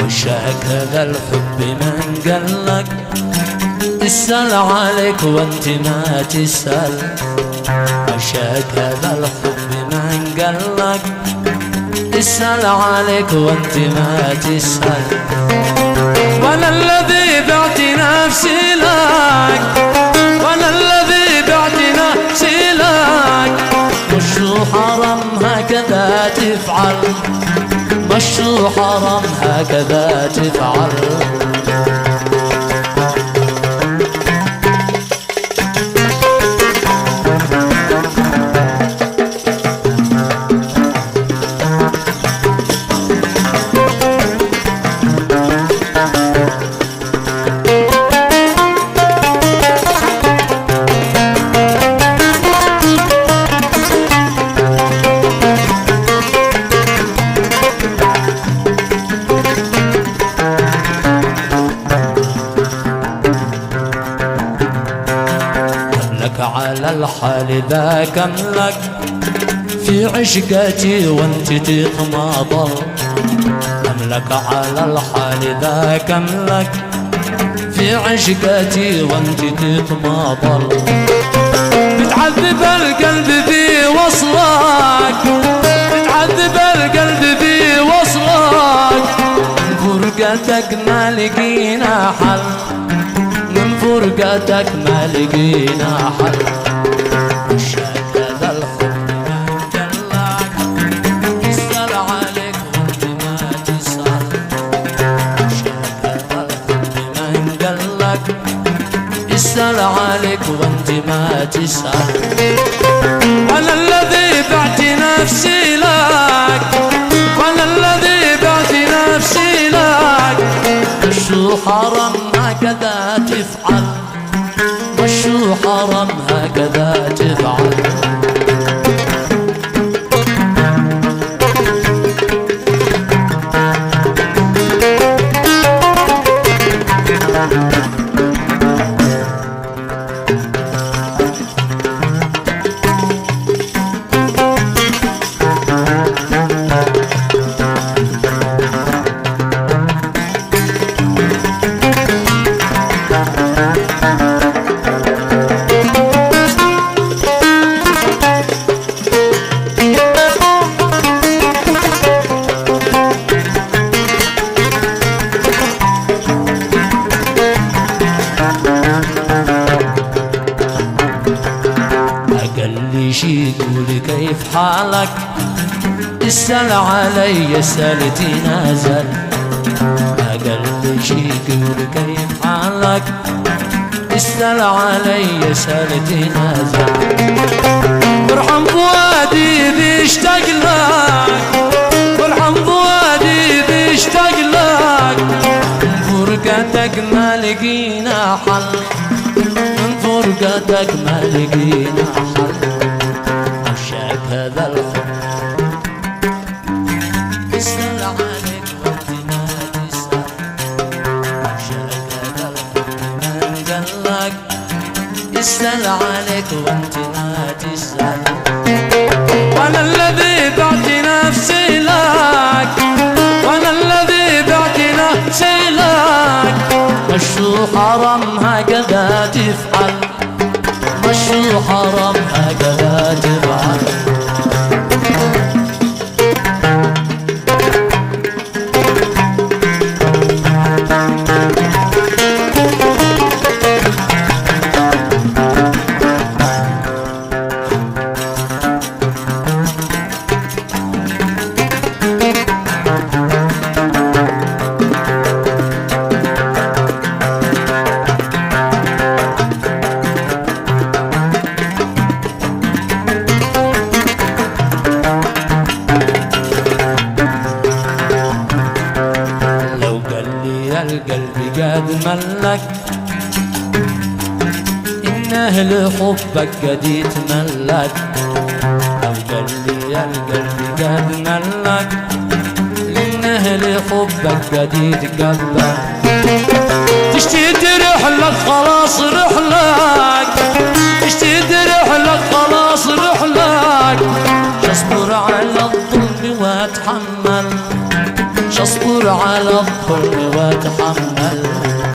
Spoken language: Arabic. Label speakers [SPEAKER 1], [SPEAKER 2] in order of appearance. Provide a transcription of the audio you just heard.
[SPEAKER 1] وشاك ذا الحب من قالك اسأل عليك وانت ما تسأل. وشاك ذا الحب من قالك اسأل عليك وانت ما تسأل. وانا الذي بعت نفسي لك، وانا الذي بعت نفسي لك. مشو حرام هكذا تفعل، مشو حرام هكذا تفعل. على الحال ذاك املك في عشقتي وانت تتماضل. املك على الحال ذاك املك في عشقتي وانت تتماضل. بتعذب القلب في وصلك، بتعذب القلب في وصلك. من فرقتك ما لقينا حل، من فرقتك ما لقينا حل. وشاك ذا الحب من قالك اسأل عليك وانت ما تسأل. وشاك ذا الحب من قالك اسأل عليك وانت ما تسأل. وانا الذي بعت نفسي لك، وانا الذي بعت نفسي لك. مشو حرام هكذا تفعل، مشو حرام هكذا تفعل. شي يقول كيف حالك اسأل علي سألتي نازل. أقل شي يقول كيف حالك اسأل علي سألتي نازل. وارحم فؤادي بيشتاق لك، وارحم فؤادي بيشتاق لك. من فرقتك ما لقينا حل، من فرقتك ما لقينا حل. وشاك هذا الحب اسأل عليك وانت ما تسأل. وشاك هذا الحب من قالك اسأل عليك وانت ما تسأل. وانا الذي بعت نفسي لك، وانا الذي بعت نفسي لك. مشو حرام هكذا تفعل، مشو حرام هكذا تفعل. القلب قد ملك إن أهل حبك قد يتملك. لو قال لي القلب قد ملك إن أهل حبك قد يتقبل. تشتي تروح لك خلاص روح لك، تشتي تروح لك خلاص روح لك. شصبر على الظلم واتحمل، شصبر اصبر على الظلم واتحمل